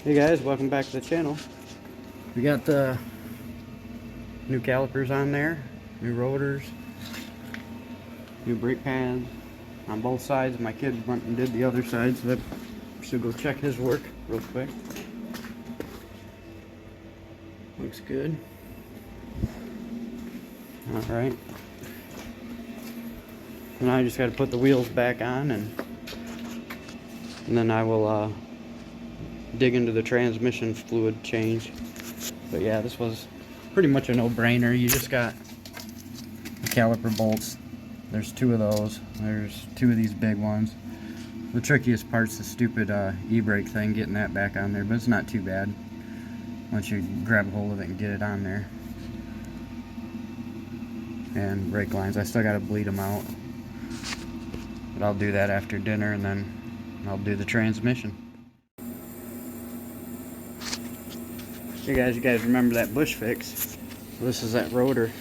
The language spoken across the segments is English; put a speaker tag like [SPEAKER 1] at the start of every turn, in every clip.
[SPEAKER 1] Hey guys, welcome back to the channel. We got the new calipers on there, new rotors, new brake pads on both sides. My kid went and did the other side, so I should go check his work real quick. Looks good. Alright. Now I just got to put the wheels back on and then I will dig into the transmission fluid change. But yeah, this was pretty much a no-brainer. You just got the caliper bolts. There's two of those. There's two of these big ones. The trickiest part's the stupid e-brake thing, getting that back on there, but it's not too bad once you grab a hold of it and get it on there. And brake lines, I still gotta bleed them out, but I'll do that after dinner, and then I'll do the transmission. Hey guys, you guys remember that bush fix? This is that rotor.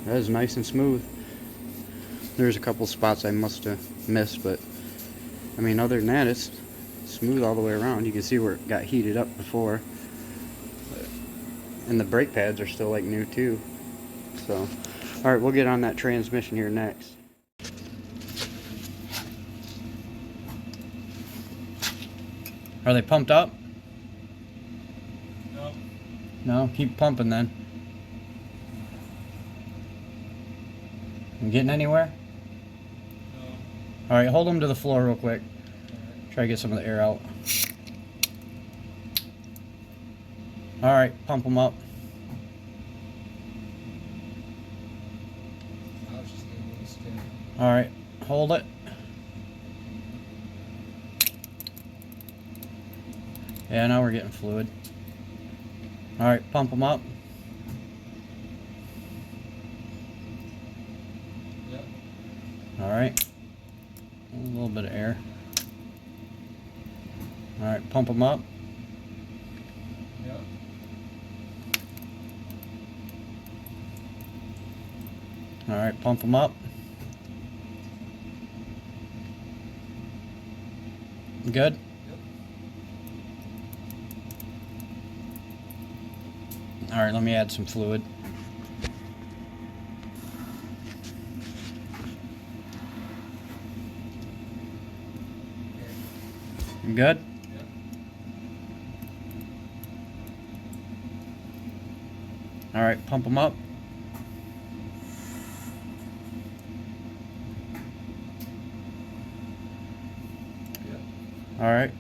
[SPEAKER 1] That is nice and smooth. There's a couple spots I must have missed, but I mean, other than that, it's smooth all the way around. You can see where it got heated up before, and the brake pads are still like new too. So, all right, we'll get on that transmission here next. Are they pumped up?
[SPEAKER 2] No.
[SPEAKER 1] No, keep pumping then. You getting anywhere?
[SPEAKER 2] No.
[SPEAKER 1] All right, hold them to the floor real quick. Try to get some of the air out. All right, pump them up. All right, hold it. Yeah, now we're getting fluid. All right, pump them up.
[SPEAKER 2] Yep.
[SPEAKER 1] All right, a little bit of air. All right, pump them up.
[SPEAKER 2] Yep.
[SPEAKER 1] All right, pump them up. Good?
[SPEAKER 2] Yep.
[SPEAKER 1] All right, let me add some fluid. You good?
[SPEAKER 2] Yep.
[SPEAKER 1] All right, pump them up.
[SPEAKER 2] Yep.
[SPEAKER 1] All right.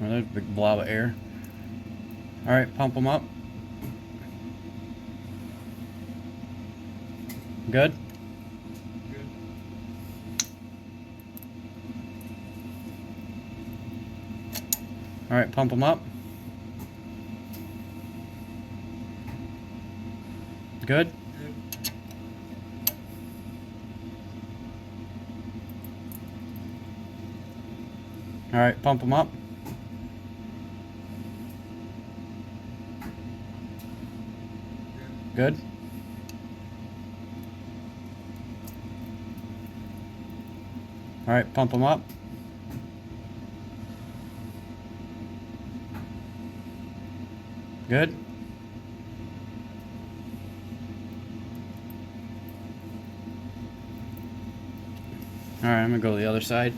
[SPEAKER 1] Oh, there's a big blob of air. All right, pump them up. Good?
[SPEAKER 2] Good.
[SPEAKER 1] All right, pump them up. Good?
[SPEAKER 2] Good.
[SPEAKER 1] All right, pump them up. Good? All right, pump them up. Good? All right, I'm gonna go to the other side.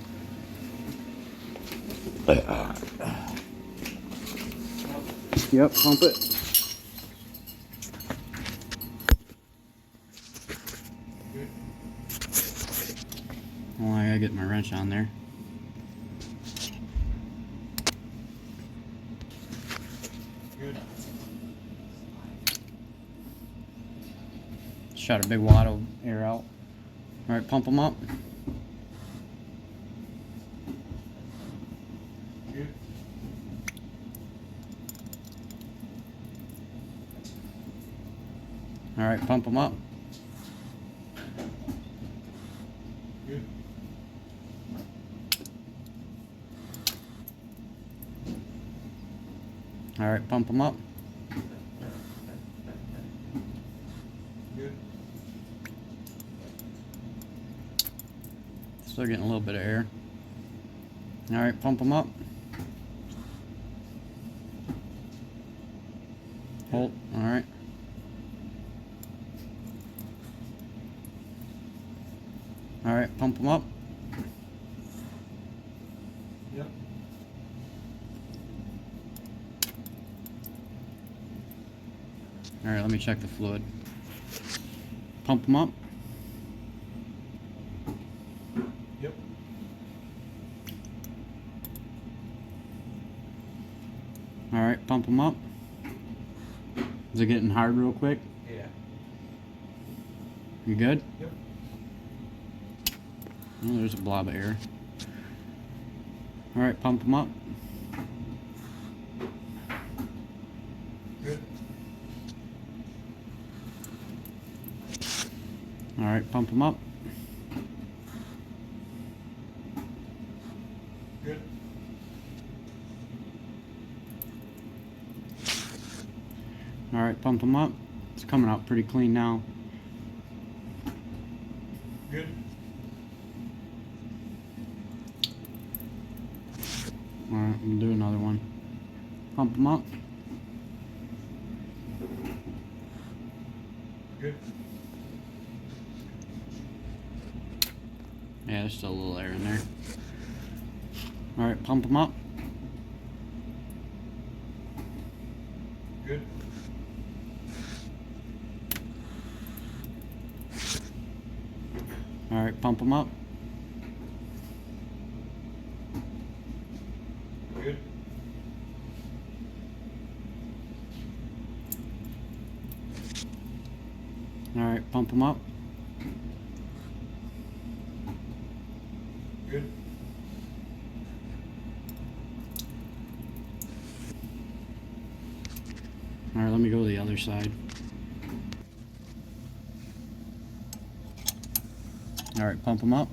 [SPEAKER 1] Yep, pump it.
[SPEAKER 2] Good.
[SPEAKER 1] Well, I gotta get my wrench on there.
[SPEAKER 2] Good.
[SPEAKER 1] Shot a big wad of air out. All right, pump them up.
[SPEAKER 2] Good.
[SPEAKER 1] All right, pump them up.
[SPEAKER 2] Good.
[SPEAKER 1] All right, pump them up.
[SPEAKER 2] Good.
[SPEAKER 1] Still getting a little bit of air. Alright, pump them up. Hold. Alright. Alright, pump them up.
[SPEAKER 2] Yep.
[SPEAKER 1] Alright, let me check the fluid. Pump them up.
[SPEAKER 2] Yep.
[SPEAKER 1] Alright, pump them up. Is it getting hard real quick?
[SPEAKER 2] Yeah.
[SPEAKER 1] You good?
[SPEAKER 2] Yep.
[SPEAKER 1] Oh, there's a blob of air. Alright, pump them up.
[SPEAKER 2] Good.
[SPEAKER 1] Alright, pump them up.
[SPEAKER 2] Good.
[SPEAKER 1] Alright, pump them up. It's coming out pretty clean now.
[SPEAKER 2] Good.
[SPEAKER 1] Alright, we'll do another one. Pump them up.
[SPEAKER 2] Good.
[SPEAKER 1] Yeah, there's still a little air in there. Alright, pump them up.
[SPEAKER 2] Good.
[SPEAKER 1] Alright, pump them up.
[SPEAKER 2] Good.
[SPEAKER 1] Alright, pump them up.
[SPEAKER 2] Good.
[SPEAKER 1] Alright, let me go to the other side. Alright, pump them up.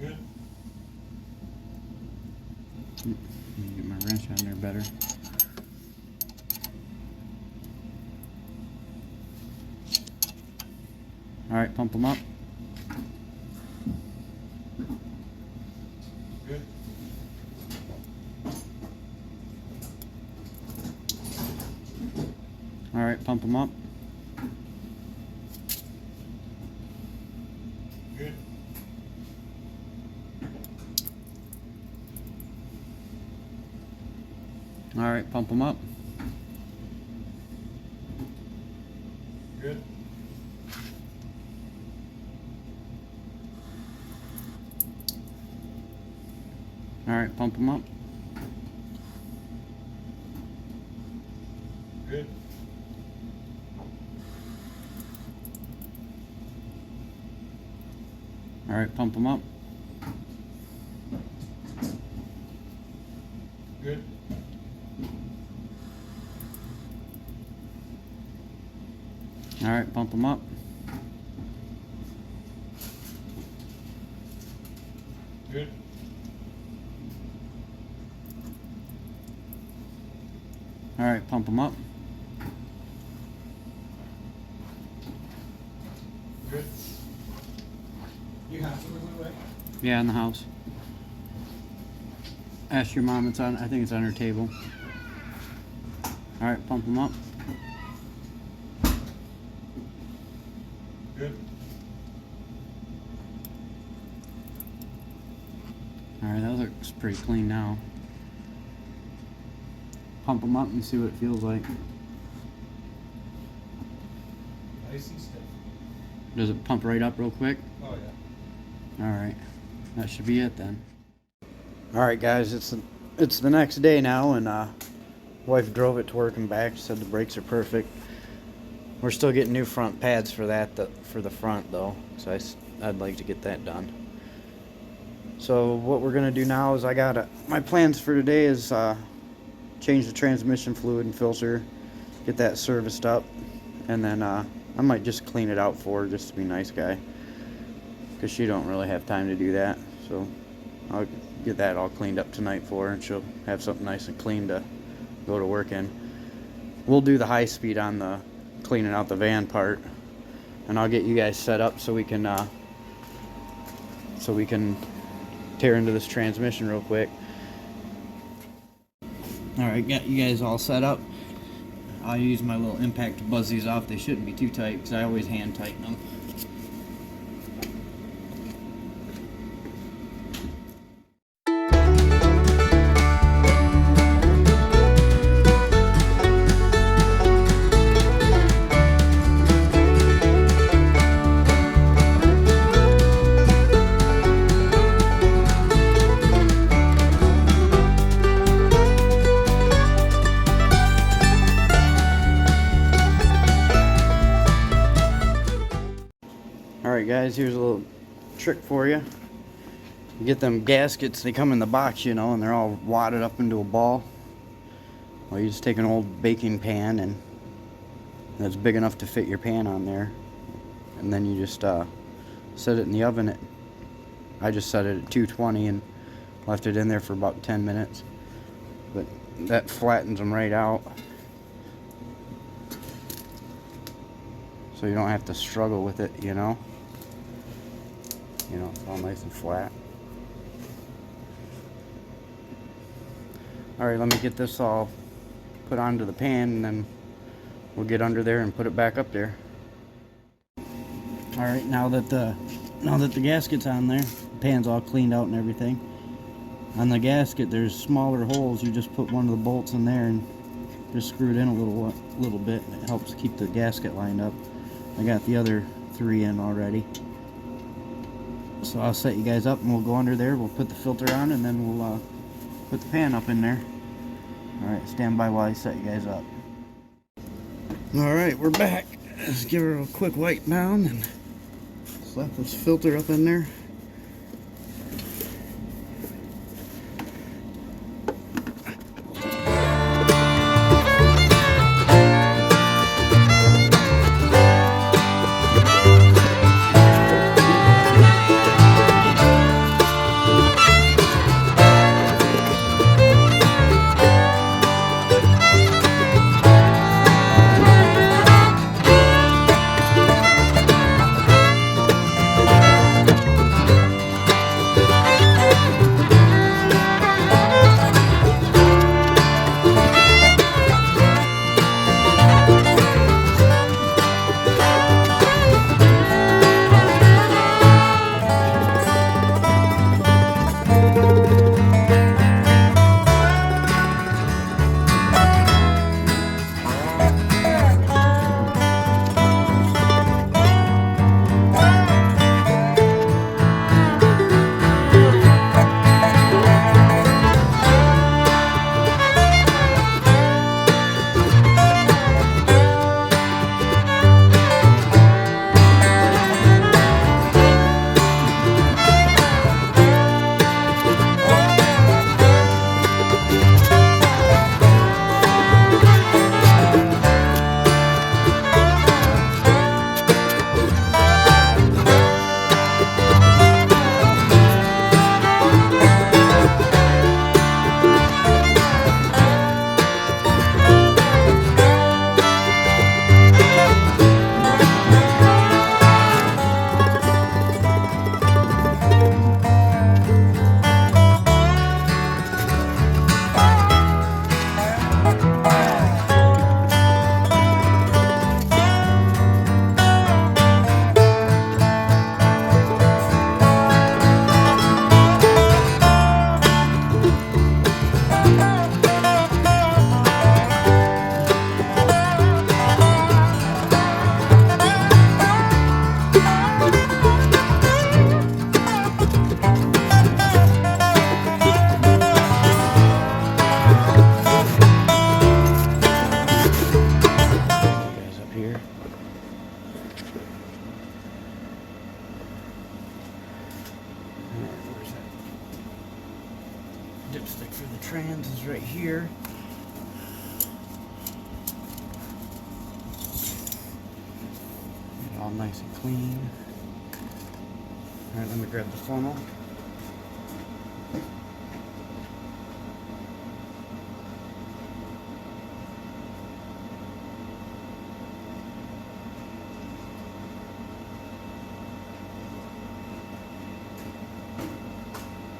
[SPEAKER 2] Good.
[SPEAKER 1] Get my wrench on there better. Alright, pump them up.
[SPEAKER 2] Good.
[SPEAKER 1] Alright, pump them up.
[SPEAKER 2] Good.
[SPEAKER 1] Alright, pump them up.
[SPEAKER 2] Good.
[SPEAKER 1] Alright, pump them up.
[SPEAKER 2] Good.
[SPEAKER 1] Alright, pump them up.
[SPEAKER 2] Good.
[SPEAKER 1] Alright, pump them up.
[SPEAKER 2] Good.
[SPEAKER 1] Alright, pump them up.
[SPEAKER 2] Good. You have to move away?
[SPEAKER 1] Yeah, in the house. Ask your mom, I think it's on her table. Alright, pump them up.
[SPEAKER 2] Good.
[SPEAKER 1] Alright, that looks pretty clean now. Pump them up and see what it feels like.
[SPEAKER 2] Nice and stiff.
[SPEAKER 1] Does it pump right up real quick?
[SPEAKER 2] Oh yeah.
[SPEAKER 1] Alright, that should be it then. Alright guys, it's the next day now, and wife drove it to work and back. She said the brakes are perfect. We're still getting new front pads for that, for the front though, so I'd like to get that done. So what we're gonna do now is my plans for today is change the transmission fluid and filter, get that serviced up, and then I might just clean it out for her just to be a nice guy, because she don't really have time to do that. So I'll get that all cleaned up tonight for her, and she'll have something nice and clean to go to work in. We'll do the high speed on the cleaning out the van part, and I'll get you guys set up so we can tear into this transmission real quick. Alright, got you guys all set up. I'll use my little impact to buzz these off. They shouldn't be too tight because I always hand tighten them. Alright guys, here's a little trick for you. You get them gaskets, they come in the box, you know, and they're all wadded up into a ball. Well, you just take an old baking pan and that's big enough to fit your pan on there. And then you just set it in the oven. I just set it at 220 and left it in there for about 10 minutes. But that flattens them right out. So you don't have to struggle with it, you know. You know, it's all nice and flat. Alright, let me get this all put onto the pan and then we'll get under there and put it back up there. Alright, now that the gasket's on there, the pan's all cleaned out and everything. On the gasket there's smaller holes. You just put one of the bolts in there and just screw it in a little bit, and it helps keep the gasket lined up. I got the other 3 in already. So I'll set you guys up and we'll go under there, we'll put the filter on, and then we'll put the pan up in there. Alright, stand by while I set you guys up. Alright, we're back. Let's give her a quick wipe down and slap this filter up in there. Dipstick for the trans is right here. Get it all nice and clean. Alright, let me grab the funnel.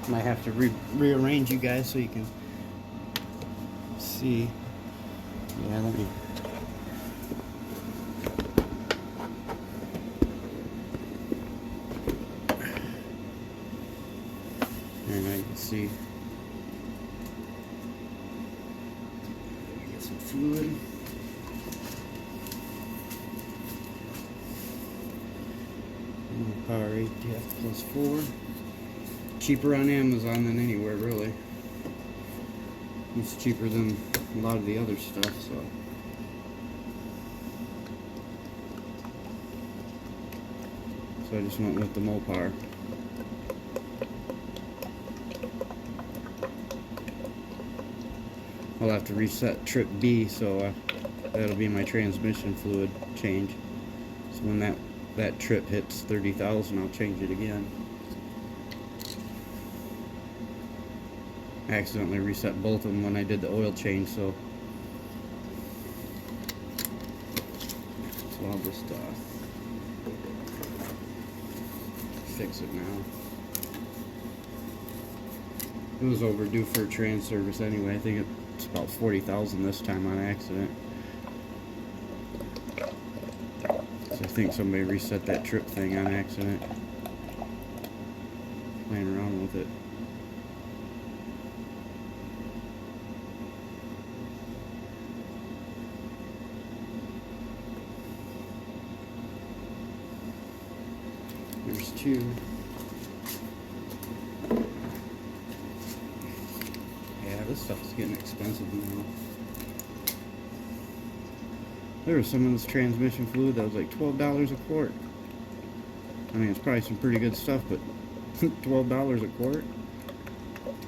[SPEAKER 1] Might have to rearrange you guys so you can see. Yeah, let me. There, now you can see. Get some fluid. Power 8TF plus 4. Cheaper on Amazon than anywhere, really. It's cheaper than a lot of the other stuff, so. So I just went with the Mopar. I'll have to reset trip B, so that'll be my transmission fluid change. So when that trip hits 30,000, I'll change it again. I accidentally reset both of them when I did the oil change, so I'll just fix it now. It was overdue for a trans service anyway. I think it's about 40,000 this time on accident. So I think somebody reset that trip thing on accident. Playing around with it. There's 2. Yeah, this stuff is getting expensive now. There was some of this transmission fluid that was like $12 a quart. I mean, it's probably some pretty good stuff, but $12 a quart?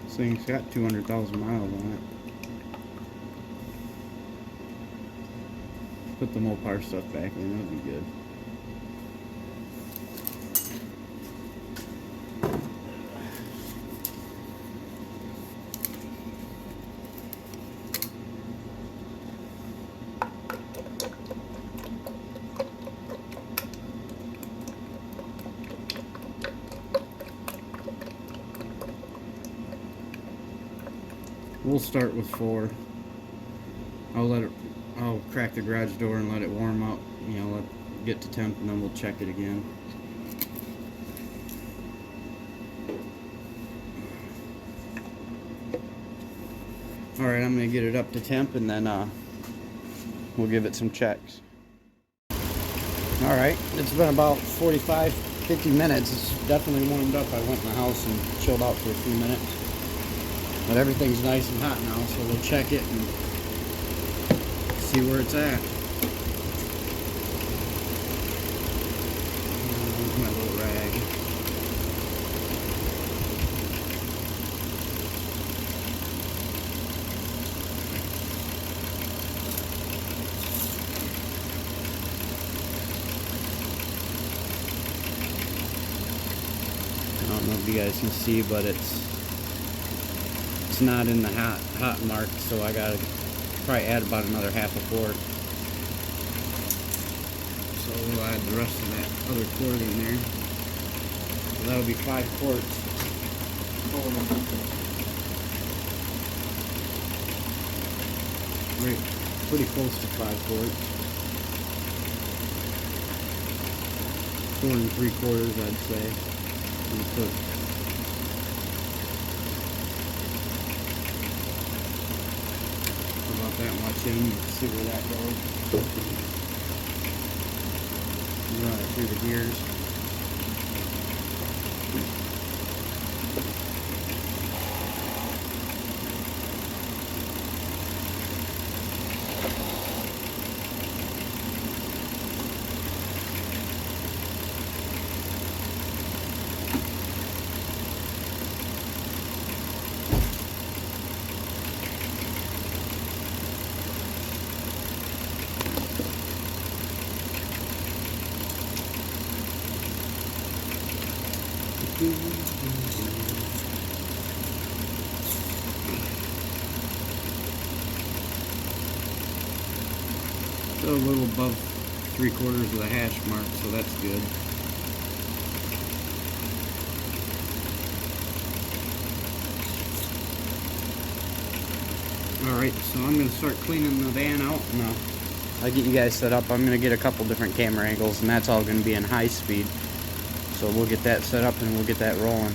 [SPEAKER 1] This thing's got 200,000 miles on it. Put the Mopar stuff back in, that'd be good. We'll start with 4. I'll crack the garage door and let it warm up, you know, get to temp, and then we'll check it again. Alright, I'm gonna get it up to temp, and then we'll give it some checks. Alright, it's been about 45-50 minutes. It's definitely warmed up. I went in the house and chilled out for a few minutes. But everything's nice and hot now, so we'll check it and see where it's at. There's my little rag. I don't know if you guys can see, but it's not in the hot mark, so I gotta probably add about another half a quart. So we'll add the rest of that other quart in there. So that'll be 5 quarts. Right, pretty close to 5 quarts. 4 3/4, I'd say. And put that much in, see where that goes. Run it through the gears. Still a little above 3/4 of the hash mark, so that's good. Alright, so I'm going to start cleaning the van out, and I'll get you guys set up. I'm going to get a couple different camera angles, and that's all going to be in high speed. So we'll get that set up and we'll get that rolling.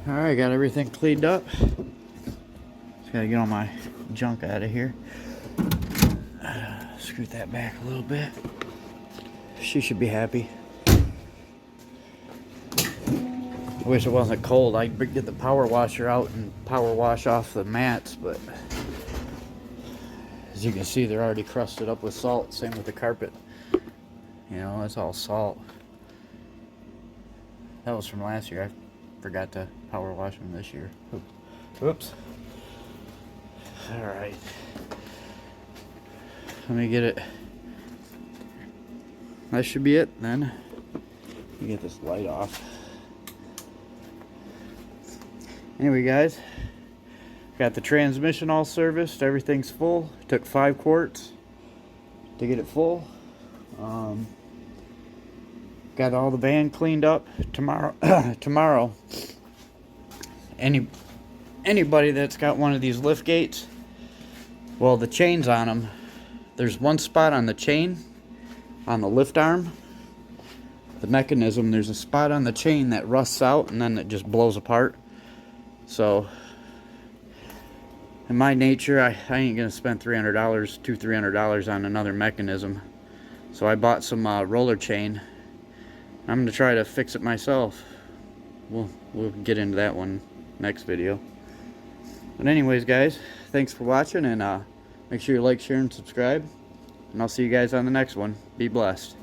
[SPEAKER 1] Alright, got everything cleaned up. Just gotta get all my junk out of here. Scoot that back a little bit. She should be happy. I wish it wasn't cold. I'd get the power washer out and power wash off the mats, but as you can see, they're already crusted up with salt. Same with the carpet. You know, it's all salt. That was from last year. I forgot to power wash them this year. Oops. Alright. Let me get it. That should be it then. Let me get this light off. Anyway, guys, got the transmission all serviced. Everything's full. Took 5 quarts to get it full. Got all the van cleaned up. Tomorrow, anybody that's got one of these lift gates, well, the chains on them, there's one spot on the chain, on the lift arm, the mechanism, there's a spot on the chain that rusts out and then it just blows apart. So, in my nature, I ain't gonna spend $300 on another mechanism. So I bought some roller chain. I'm gonna try to fix it myself. We'll get into that one next video. But anyways, guys, thanks for watching, and make sure you like, share, and subscribe. And I'll see you guys on the next one. Be blessed.